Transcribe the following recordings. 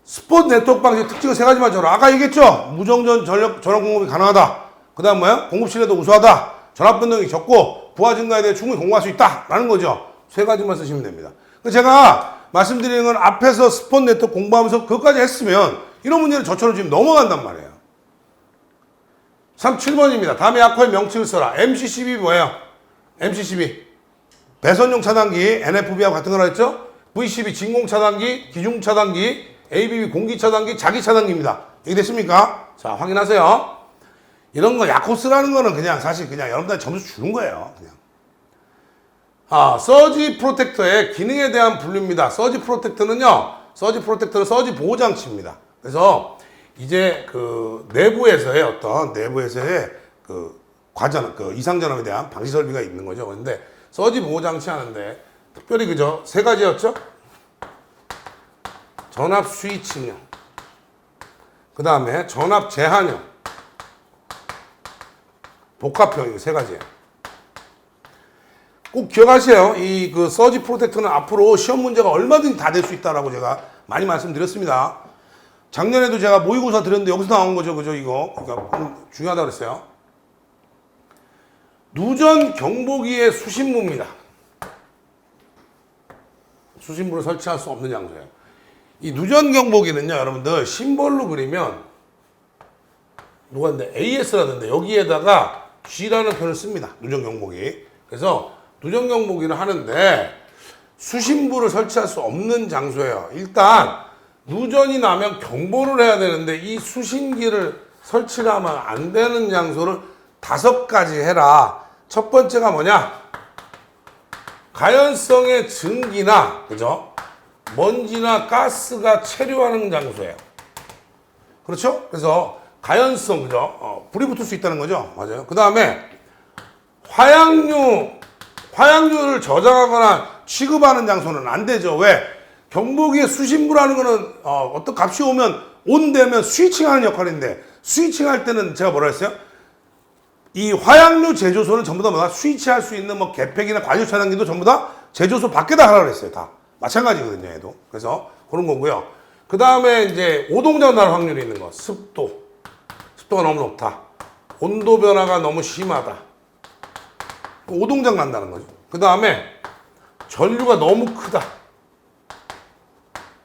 스포트 네트워크 방식 특징은 세 가지만 적어라. 아까 얘기했죠? 무정전 전력 전원 공급이 가능하다. 그 다음 뭐야? 공급 신뢰도 우수하다. 전압 변동이 적고 부하 증가에 대해 충분히 공부할 수 있다. 라는 거죠. 세 가지만 쓰시면 됩니다. 제가 말씀드리는 건 앞에서 스포트 네트워크 공부하면서 그것까지 했으면 이런 문제는 저처럼 지금 넘어간단 말이에요. 37번입니다. 다음에 약호의 명칭을 써라. MCCB 뭐예요? MCCB. 배선용 차단기, NFB하고 같은 거라 했죠? VCB 진공 차단기, 기중 차단기, ABB 공기 차단기, 자기 차단기입니다. 이해됐습니까? 자, 확인하세요. 이런 거 약호스라는 거는 그냥 사실 그냥 여러분들 점수 주는 거예요. 그냥. 서지 프로텍터의 기능에 대한 분류입니다. 서지 프로텍터는 서지 보호장치입니다. 그래서 이제 그 내부에서의 그 과전, 그 이상전압에 대한 방지 설비가 있는 거죠. 그런데 서지 보호장치 하는데 특별히 그죠? 세 가지였죠? 전압 스위칭용, 그 다음에 전압 제한용, 복합형, 이거 세 가지예요. 꼭 기억하세요. 이 그 서지 프로텍터는 앞으로 시험 문제가 얼마든지 다 될 수 있다라고 제가 많이 말씀드렸습니다. 작년에도 제가 모의고사 드렸는데 여기서 나온 거죠, 그죠? 이거 그러니까 중요하다고 그랬어요. 누전 경보기의 수신부입니다. 수신부를 설치할 수 없는 장소예요. 이 누전 경보기는요, 여러분들 심벌로 그리면 누가 했는데 AS라는데 여기에다가 G라는 표현을 씁니다. 누전 경보기. 그래서 누전 경보기를 하는데 수신부를 설치할 수 없는 장소예요. 일단 누전이 나면 경보를 해야 되는데 이 수신기를 설치를 하면 안 되는 장소를 5가지 해라. 첫 번째가 뭐냐? 가연성의 증기나, 그죠? 먼지나 가스가 체류하는 장소예요. 그렇죠? 그래서 가연성, 그죠? 불이 붙을 수 있다는 거죠. 맞아요. 그 다음에 화약류를 저장하거나 취급하는 장소는 안 되죠. 왜? 경보기에 수신부라는 거는 어떤 값이 오면 온되면 스위칭하는 역할인데, 스위칭할 때는 제가 뭐라 했어요? 이 화약류 제조소는 전부 다 스위치할 수 있는 뭐 개팩이나 관유 차단기도 전부 다 제조소 밖에다 하라고 그랬어요. 다 마찬가지거든요. 얘도. 그래서 그런 거고요. 그 다음에 이제 오동작 날 확률이 있는 거. 습도가 너무 높다. 온도 변화가 너무 심하다. 오동작 난다는 거죠. 그 다음에 전류가 너무 크다.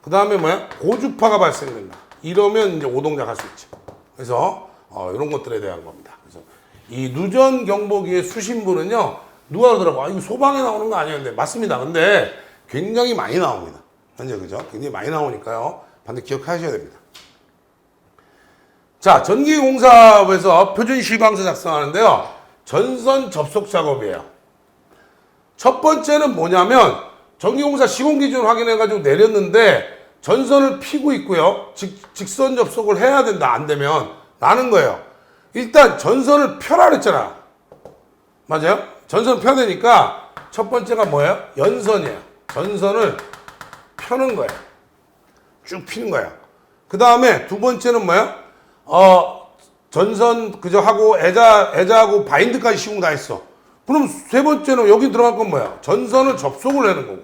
그 다음에 뭐야? 고주파가 발생된다. 이러면 이제 오동작 할 수 있죠. 그래서 이런 것들에 대한 겁니다. 그래서 이 누전 경보기의 수신부는요, 누가 그러더라고. 이거 소방에 나오는 거 아니었는데. 맞습니다. 근데 굉장히 많이 나옵니다. 현재, 그죠? 굉장히 많이 나오니까요. 반드시 기억하셔야 됩니다. 자, 전기공사업에서 표준 시방서 작성하는데요. 전선 접속 작업이에요. 첫 번째는 뭐냐면, 전기공사 시공기준 확인해가지고 내렸는데, 전선을 피고 있고요. 직선 접속을 해야 된다. 안 되면. 라는 거예요. 일단 전선을 펴라 그랬잖아. 맞아요? 전선을 펴야 되니까 첫 번째가 뭐예요? 연선이에요. 전선을 펴는 거예요. 쭉 피는 거예요. 그 다음에 두 번째는 뭐예요? 전선 그저 하고 애자하고 바인드까지 시공 다 했어. 그럼 세 번째는 여기 들어갈 건 뭐야? 전선을 접속을 하는 거고.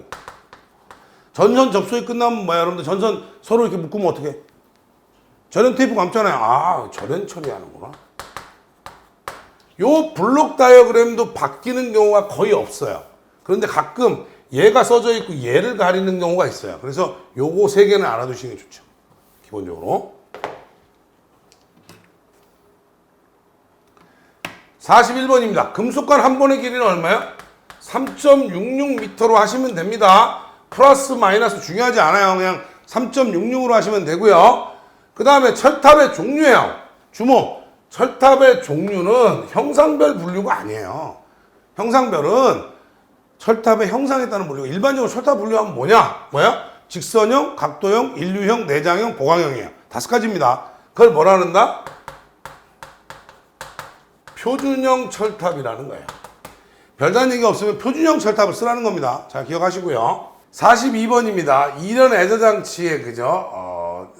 전선 접속이 끝나면 뭐야? 여러분들 전선 서로 이렇게 묶으면 어떻게? 절연 테이프 감잖아요. 절연 처리하는구나. 요 블록 다이어그램도 바뀌는 경우가 거의 없어요. 그런데 가끔 얘가 써져 있고 얘를 가리는 경우가 있어요. 그래서 요거 세 개는 알아두시는 게 좋죠. 기본적으로. 41번입니다. 금속관 한 번의 길이는 얼마예요? 3.66m로 하시면 됩니다. 플러스 마이너스 중요하지 않아요. 그냥 3.66으로 하시면 되고요. 그 다음에 철탑의 종류예요. 주목. 철탑의 종류는 형상별 분류가 아니에요. 형상별은 철탑의 형상에 따른 분류고, 일반적으로 철탑 분류하면 뭐야? 직선형, 각도형, 인류형, 내장형, 보강형이에요. 5가지입니다. 그걸 뭐라 한다? 표준형 철탑이라는 거예요. 별다른 얘기가 없으면 표준형 철탑을 쓰라는 겁니다. 잘 기억하시고요. 42번입니다. 이런 애저장치에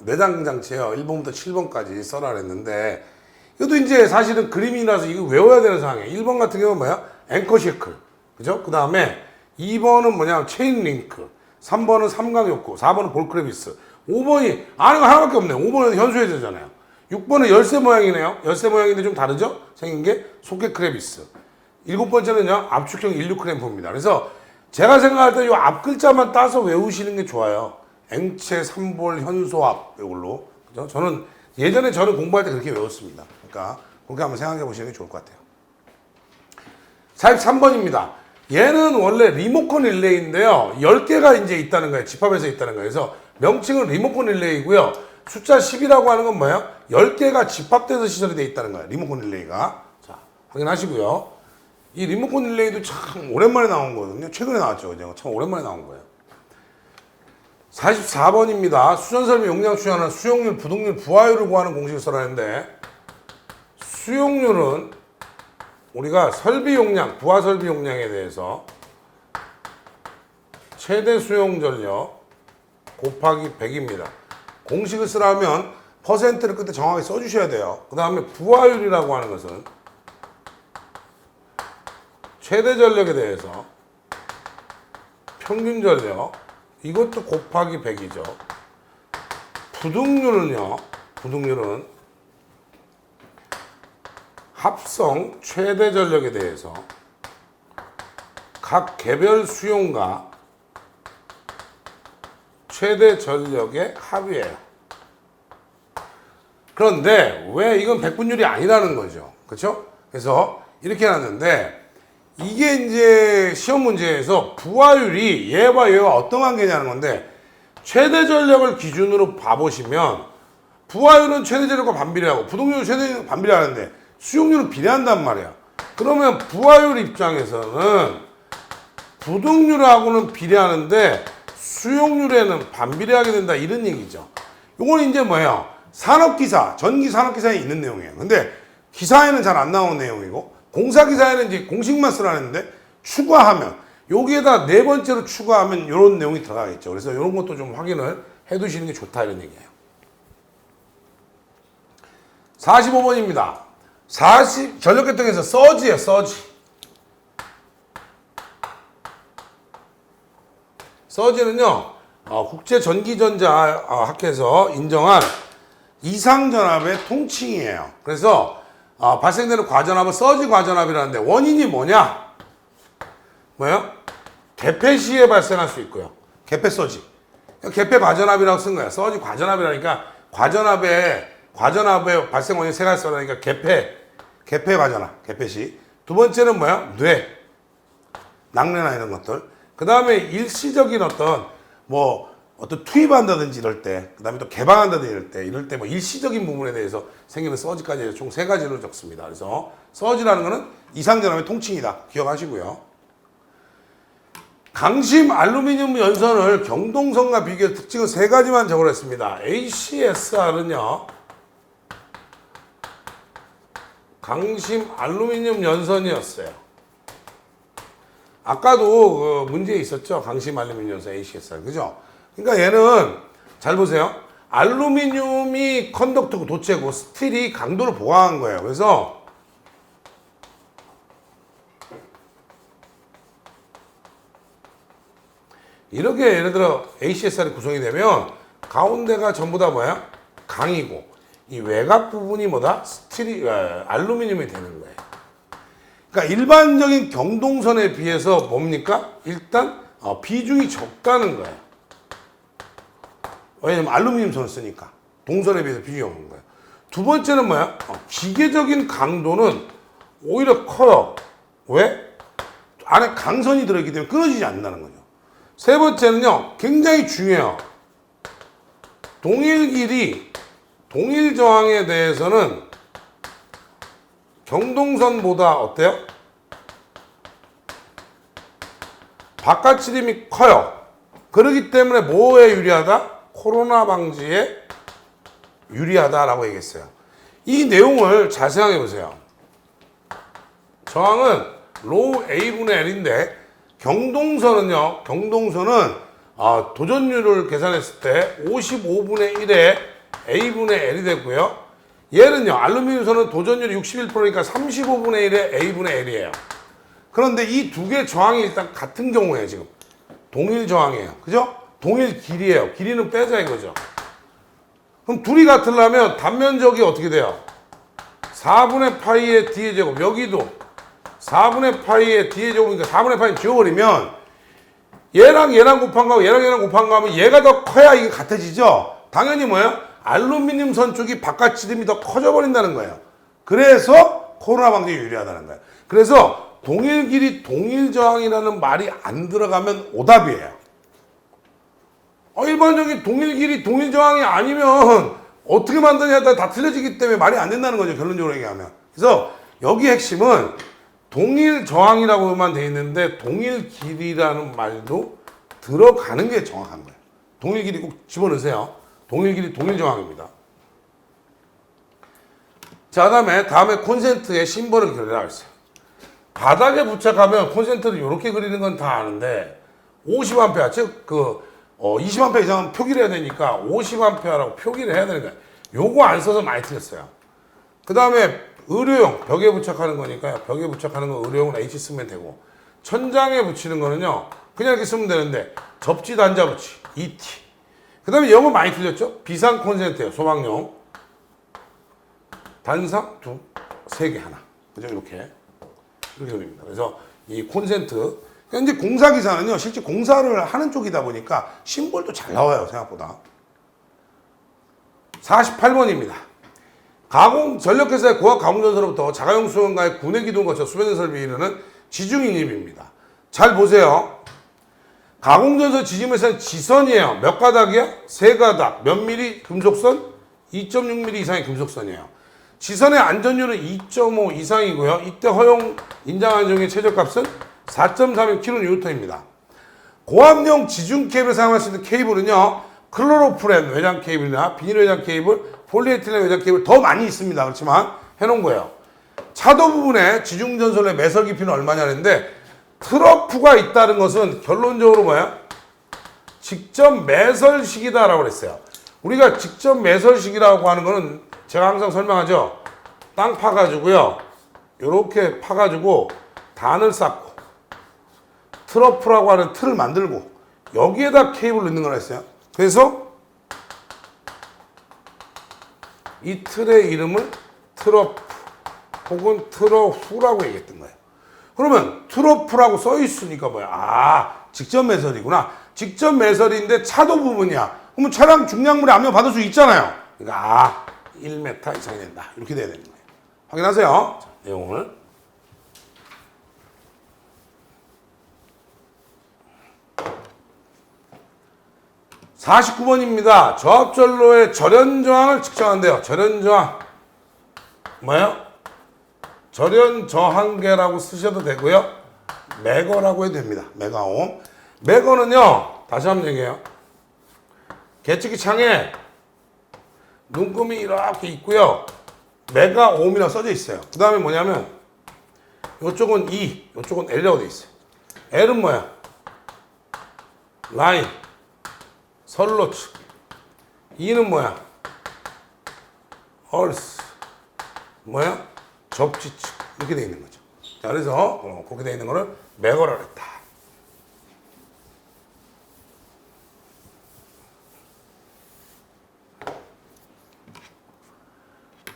내장장치예요. 1번부터 7번까지 써라 그랬는데, 이것도 이제 사실은 그림이라서 이거 외워야 되는 상황이에요. 1번 같은 경우는 뭐야? 앵커 셔클. 그죠? 그 다음에 2번은 뭐냐? 체인 링크. 3번은 삼각 욕구. 4번은 볼크레비스. 5번이 아는 거 하나밖에 없네요. 5번은 현수회전이잖아요. 6번은 열쇠 모양이네요. 열쇠 모양인데 좀 다르죠? 생긴 게 소켓크레비스. 7번째는요, 압축형 일류크램프입니다. 그래서 제가 생각할 때 이 앞 글자만 따서 외우시는 게 좋아요. 앵체, 삼볼, 현소압 이걸로. 그죠? 저는 공부할 때 그렇게 외웠습니다. 그러니까 그렇게 한번 생각해 보시는 게 좋을 것 같아요. 43번입니다. 얘는 원래 리모컨 릴레이인데요. 10개가 이제 있다는 거예요. 집합에서 있다는 거예요. 그래서 명칭은 리모컨 릴레이고요. 숫자 10이라고 하는 건 뭐예요? 10개가 집합돼서 시설이 되어 있다는 거예요. 리모컨 릴레이가. 자, 확인하시고요. 이 리모컨 릴레이도 참 오랜만에 나온 거거든요. 최근에 나왔죠. 그죠? 참 오랜만에 나온 거예요. 44번입니다. 수전설비 용량 추정하는 수용률, 부동률, 부하율을 구하는 공식을 써라는데 수용률은 우리가 설비 용량, 부하 설비 용량에 대해서 최대 수용 전력 곱하기 100입니다. 공식을 쓰라면 퍼센트를 끝에 정확하게 써주셔야 돼요. 그 다음에 부하율이라고 하는 것은 최대 전력에 대해서 평균 전력 이것도 곱하기 100이죠. 부등률은 합성 최대 전력에 대해서 각 개별 수용과 최대 전력의 합이에요. 그런데 왜 이건 백분율이 아니라는 거죠. 그렇죠? 그래서 이렇게 해놨는데 이게 이제 시험 문제에서 부하율이 얘와 어떤 관계냐는 건데 최대 전력을 기준으로 봐보시면 부하율은 최대 전력과 반비례하고 부동률은 최대 전력과 반비례하는데 수용률은 비례한단 말이야. 그러면 부하율 입장에서는 부동률하고는 비례하는데 수용률에는 반비례하게 된다 이런 얘기죠. 이건 이제 뭐예요? 산업기사, 전기 산업기사에 있는 내용이에요. 근데 기사에는 잘 안 나오는 내용이고 공사기사에는 이제 공식만 쓰라는데 추가하면 여기에다 네 번째로 추가하면 이런 내용이 들어가겠죠. 그래서 이런 것도 좀 확인을 해 두시는 게 좋다 이런 얘기예요. 45번입니다. 전력계통에서 서지예요. 서지는요 국제전기전자학회에서 인정한 이상전압의 통칭이에요. 그래서 발생되는 과전압은 서지 과전압이라는데 원인이 뭐냐? 뭐예요? 개폐 시에 발생할 수 있고요. 개폐 서지. 개폐 과전압이라고 쓴 거야. 서지 과전압이라니까 과전압의 발생 원인 세 가지 써라니까 개폐 과전압, 개폐 시. 두 번째는 뭐야? 낙뢰나 이런 것들. 그 다음에 일시적인 어떤 투입한다든지 이럴 때, 그 다음에 또 개방한다든지 이럴 때 뭐 일시적인 부분에 대해서 생기는 서지까지 총 세 가지로 적습니다. 그래서 서지라는 거는 이상전압의 통칭이다. 기억하시고요. 강심 알루미늄 연선을 경동선과 비교해 특징은 세 가지만 적어냈습니다. ACSR은요, 강심 알루미늄 연선이었어요. 아까도 그 문제에 있었죠. 강심 알루미늄 연선 ACSR. 그죠? 그러니까 얘는 잘 보세요. 알루미늄이 컨덕터고 도체고 스틸이 강도를 보강한 거예요. 그래서 이렇게 예를 들어 ACSR이 구성이 되면 가운데가 전부 다 뭐야? 강이고 이 외곽 부분이 알루미늄이 되는 거예요. 그러니까 일반적인 경동선에 비해서 뭡니까? 일단 비중이 적다는 거예요. 왜냐면 알루미늄 선을 쓰니까 동선에 비해서 비중이 없는 거예요. 두 번째는 뭐야? 기계적인 강도는 오히려 커요. 왜? 안에 강선이 들어있기 때문에 끊어지지 않는다는 거죠. 세 번째는요, 굉장히 중요해요. 동일 길이, 동일 저항에 대해서는 경동선보다 어때요? 바깥 지름이 커요. 그렇기 때문에 뭐에 유리하다? 코로나 방지에 유리하다라고 얘기했어요. 이 내용을 잘 생각해 보세요. 저항은 로우 A분의 L인데 경동선은 도전율을 계산했을 때 55분의 1에 A분의 L이 되고요. 얘는요, 알루미늄선은 도전율이 61%니까 35분의 1에 A분의 L이에요. 그런데 이 두 개 저항이 일단 같은 경우에요, 지금. 동일 저항이에요. 그죠? 동일 길이에요. 길이는 빼자 이거죠. 그럼 둘이 같으려면 단면적이 어떻게 돼요? 4분의 파이의 D의 제곱. 여기도 4분의 파이의 D의 제곱이니까 4분의 파이 지워버리면 얘랑 얘랑 곱한 거하고 얘랑 얘랑 곱한 거 하면 얘가 더 커야 이게 같아지죠? 당연히 뭐예요? 알루미늄 선 쪽이 바깥 지름이 더 커져 버린다는 거예요. 그래서 코로나 방지에 유리하다는 거예요. 그래서 동일 길이 동일 저항이라는 말이 안 들어가면 오답이에요. 일반적인 동일 길이 동일 저항이 아니면 어떻게 만드냐에 따라 다 틀려지기 때문에 말이 안 된다는 거죠. 결론적으로 얘기하면. 그래서 여기 핵심은 동일 저항이라고만 돼 있는데 동일 길이라는 말도 들어가는 게 정확한 거예요. 동일 길이 꼭 집어넣으세요. 동일 길이 동일 저항입니다. 자, 다음에 콘센트의 심벌을 그리라고 했어요. 바닥에 부착하면 콘센트를 이렇게 그리는 건 다 아는데 50A, 즉 20A 이상은 표기를 해야 되니까 50A라고 표기를 해야 되는 거예요. 요거 안 써서 많이 틀렸어요. 그 다음에 의료용, 벽에 부착하는 거니까요. 벽에 부착하는 건 의료용은 H 쓰면 되고, 천장에 붙이는 거는요, 그냥 이렇게 쓰면 되는데, 접지 단자 붙이, ET. 그 다음에 영어 많이 틀렸죠? 비상 콘센트예요, 소방용. 단상, 3개 하나. 그죠? 이렇게 됩니다. 그래서 이 콘센트, 현재 공사기사는요, 실제 공사를 하는 쪽이다 보니까 심볼도 잘 나와요, 생각보다. 48번입니다. 전력회사의 고압 가공전선으로부터 자가용 수원과의 구내 기둥 거쳐 수변전 설비 이르는 지중인입입니다. 잘 보세요. 가공전선 지짐에서는 지선이에요. 몇 가닥이요? 3가닥. 몇 미리 금속선? 2.6mm 이상의 금속선이에요. 지선의 안전율은 2.5 이상이고요. 이때 허용 인장 안정의 최저값은 4.31kN입니다. 고압용 지중 케이블을 사용할 수 있는 케이블은요, 클로로프렌 외장 케이블이나 비닐 외장 케이블, 폴리에틸렌 외장 케이블 더 많이 있습니다. 그렇지만 해놓은 거예요. 차도 부분에 지중전선의 매설 깊이는 얼마냐는데, 트러프가 있다는 것은 결론적으로 뭐예요? 직접 매설식이다라고 그랬어요. 우리가 직접 매설식이라고 하는 거는 제가 항상 설명하죠. 땅 파가지고요, 요렇게 파가지고 단을 쌓고 트러프라고 하는 틀을 만들고 여기에다 케이블을 넣는 거라 했어요. 그래서 이 틀의 이름을 트러프 혹은 트러프라고 얘기했던 거예요. 그러면 트러프라고 써 있으니까 뭐야? 직접 매설이구나. 직접 매설인데 차도 부분이야. 그러면 차량 중량물의 압력 받을 수 있잖아요. 그러니까 1m 이상이 된다. 이렇게 돼야 되는 거예요. 확인하세요. 자, 내용을. (49번입니다) 저압전로의 절연저항을 측정한대요. 절연저항 뭐예요? 절연저항계라고 쓰셔도 되고요, 매거라고 해도 됩니다. 메가옴. 매거는요, 다시 한번 얘기해요. 계측기 창에 눈금이 이렇게 있고요, 메가옴이라고 써져 있어요. 그 다음에 뭐냐면 이쪽은 E, 이쪽은 L이라고 돼 있어요. L은 뭐야? 라인, 선로측. E는 뭐야? 얼스, 뭐야? 접지측. 이렇게 돼 있는 거죠. 자, 그래서 그렇게 돼 있는 거를 매거라고 했다.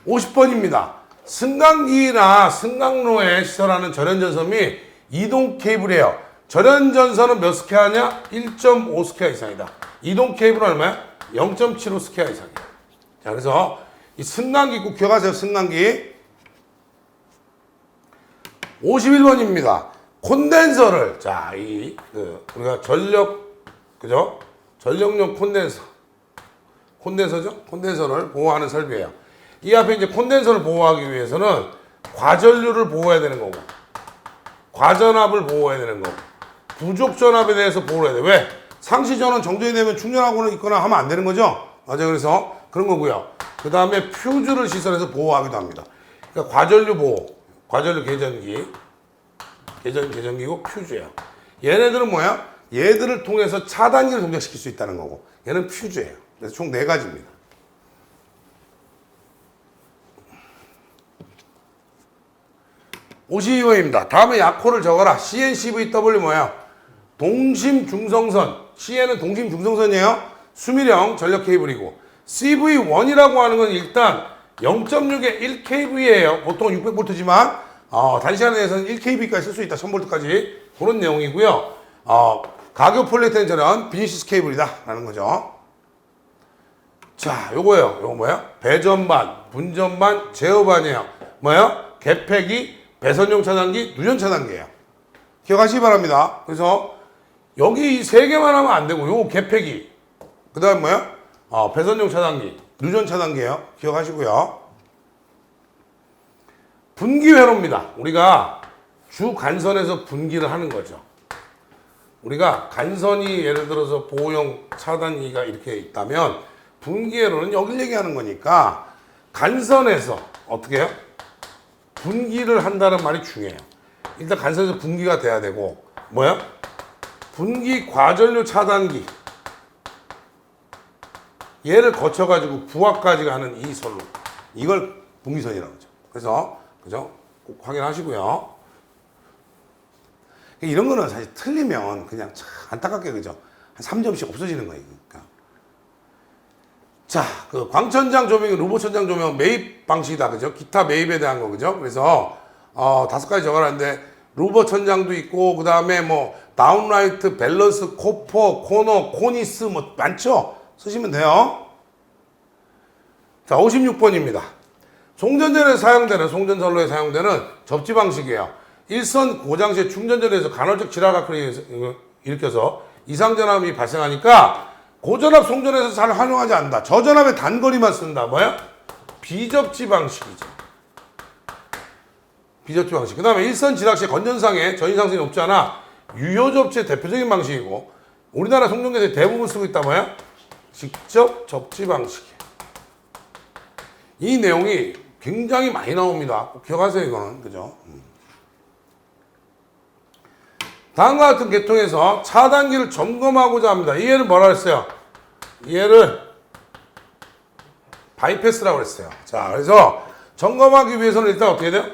(50번입니다) 승강기나 승강로에 시설하는 절연전선 및 이동 케이블이에요. 절연전선은 몇 스퀘어냐? 1.5 스퀘어 이상이다. 이동 케이블은 얼마야? 0.75 스퀘어 이상이야. 자, 그래서 이 승강기 꼭 기억하세요. 승강기. 51번입니다. 콘덴서를, 자, 우리가 그죠? 전력용 콘덴서죠? 콘덴서를 보호하는 설비예요. 이 앞에 이제 콘덴서를 보호하기 위해서는 과전류를 보호해야 되는 거고, 과전압을 보호해야 되는 거고, 부족 전압에 대해서 보호해야 돼. 왜? 상시 전원 정전이 되면 충전하고는 있거나 하면 안 되는 거죠? 맞아요. 그래서 그런 거고요. 그 다음에 퓨즈를 시설해서 보호하기도 합니다. 그러니까 과전류 보호, 과전류 개전기고 퓨즈예요. 얘네들은 뭐야? 얘들을 통해서 차단기를 동작시킬 수 있다는 거고, 얘는 퓨즈예요. 그래서 총 4가지입니다. (52번입니다) 다음에 약호를 적어라. CNCVW 뭐야? 동심중성선. CN은 동심중성선이에요. 수밀형 전력 케이블이고, CV1이라고 하는 건 일단 0.6에 1kV예요. 보통 600V지만 단시간에 대해서는 1kV까지 쓸 수 있다. 1000V까지 그런 내용이고요. 가격 폴리에틸렌은 비니시스 케이블이다 라는 거죠. 자, 요거예요. 요거 뭐예요? 배전반, 분전반, 제어반이에요. 뭐예요? 개폐기, 배선용 차단기, 누전 차단기예요. 기억하시기 바랍니다. 그래서 여기 이 세 개만 하면 안 되고 요거 개폐기, 그 다음 뭐예요? 배선용 차단기, 누전 차단기예요. 기억하시고요. 분기 회로입니다. 우리가 주 간선에서 분기를 하는 거죠. 우리가 간선이 예를 들어서 보호용 차단기가 이렇게 있다면 분기 회로는 여길 얘기하는 거니까 간선에서 어떻게 해요? 분기를 한다는 말이 중요해요. 일단 간선에서 분기가 돼야 되고 뭐야? 분기 과전류 차단기 얘를 거쳐가지고 부하까지 가는 이 선로, 이걸 분기선이라고 하죠. 그래서 그죠? 꼭 확인하시고요. 이런 거는 사실 틀리면 그냥 참 안타깝게 그죠? 한 3점씩 없어지는 거예요. 그러니까. 자, 그 광천장 조명, 루보천장 조명 매입 방식이다. 그죠? 기타 매입에 대한 거. 그죠? 그래서 5가지 적어놨는데 루보천장도 있고 그 다음에 뭐 다운라이트, 밸런스, 코퍼, 코너, 코니스 뭐 많죠? 쓰시면 돼요. 자, 56번입니다. 송전전에 사용되는, 송전선로에 사용되는 접지 방식이에요. 일선 고장 시 충전전에서 간헐적 질화각을 일으켜서 이상전압이 발생하니까 고전압 송전에서 잘 활용하지 않는다. 저전압의 단거리만 쓴다. 뭐야? 비접지 방식이죠. 비접지 방식. 그 다음에 일선 지락 시 건전상에 전이상승이 높지 않아 유효접지의 대표적인 방식이고 우리나라 송전기에서 대부분 쓰고 있다. 뭐야? 직접 접지 방식이에요. 이 내용이 굉장히 많이 나옵니다. 꼭 기억하세요. 이거는. 그죠? 다음과 같은 계통에서 차단기를 점검하고자 합니다. 이 얘를 뭐라 그랬어요? 이 얘를 바이패스라고 그랬어요. 자, 그래서 점검하기 위해서는 일단 어떻게 돼요?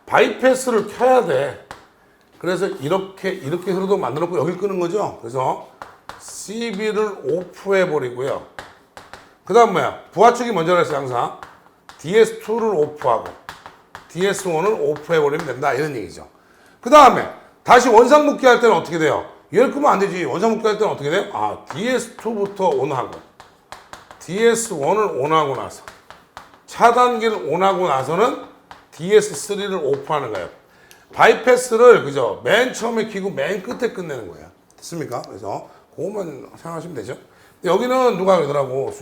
바이패스를 켜야 돼. 그래서 이렇게 흐르도 만들어 놓고 여길 끄는 거죠. 그래서 CB를 오프해 버리고요. 그 다음 뭐야? 부하축이 먼저 그랬어요. 항상 DS2를 오프하고 DS1을 오프해 버리면 된다. 이런 얘기죠. 그 다음에 다시 원상복귀 할 때는 어떻게 돼요? 얘를 끄면 안 되지. 원상복귀 할 때는 어떻게 돼요? DS2부터 온하고 DS1을 온하고 나서 차단기를 온하고 나서는 DS3를 오프하는 거예요. 바이패스를 그죠? 맨 처음에 키고 맨 끝에 끝내는 거예요. 됐습니까? 그래서 그것만 생각하시면 되죠. 여기는 누가 그러더라고.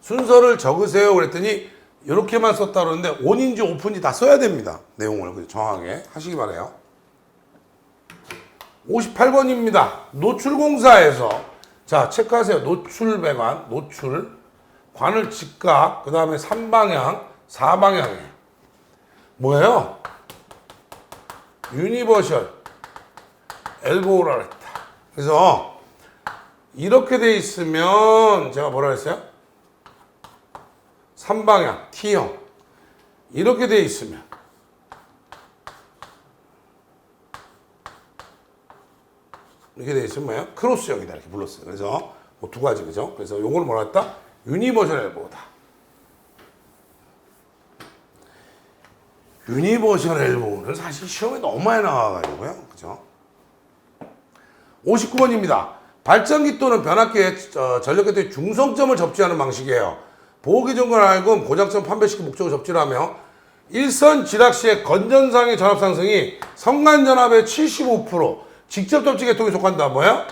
순서를 적으세요. 그랬더니 이렇게만 썼다 그러는데 온인지 오픈인지 다 써야 됩니다. 내용을 정확하게 하시기 바라요. 58번입니다. 노출공사에서 자 체크하세요. 노출 배관, 노출 관을 직각, 그 다음에 3방향, 4방향이에요. 뭐예요? 유니버셜 엘보우라 그랬다. 그래서 이렇게 돼 있으면 제가 뭐라 그랬어요? 3방향 T형 이렇게 돼 있으면 이렇게 돼 있으면 뭐예요? 크로스형이다 이렇게 불렀어요. 그래서 뭐 두 가지 그죠? 그래서 요걸 뭐라 했다? 유니버셜 엘보우다. 유니버셜 엘보우는 사실 시험에 너무 많이 나와가지고요. 그죠? 59번입니다. 발전기 또는 변압기의 전력계통의 중성점을 접지하는 방식이에요. 보호기종과 알고 고장점 판별시키 목적을 접지를 하며 일선 지락 시의 건전상의 전압 상승이 성간전압의 75% 직접 접지 계통에 속한다. 뭐야?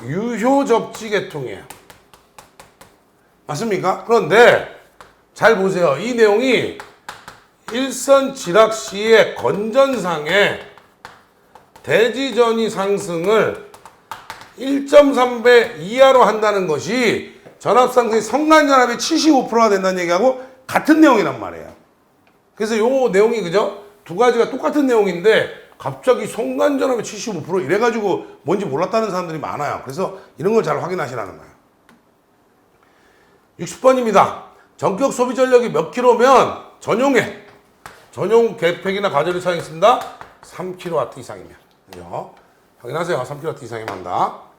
유효 접지 계통이에요. 맞습니까? 그런데 잘 보세요. 이 내용이 일선 지락 시의 건전상의 대지전이 상승을 1.3배 이하로 한다는 것이 전압 상승이 성간전압이 75%가 된다는 얘기하고 같은 내용이란 말이에요. 그래서 요 내용이 그죠? 두 가지가 똑같은 내용인데 갑자기 성간전압이 75% 이래가지고 뭔지 몰랐다는 사람들이 많아요. 그래서 이런 걸 잘 확인하시라는 거예요. 60번입니다. 전격 소비 전력이 몇 킬로면 전용 개폐기나 가전이 사용했습니다. 3kW 이상이면. 그죠? 확인하세요. 3kW 이상이면 한다.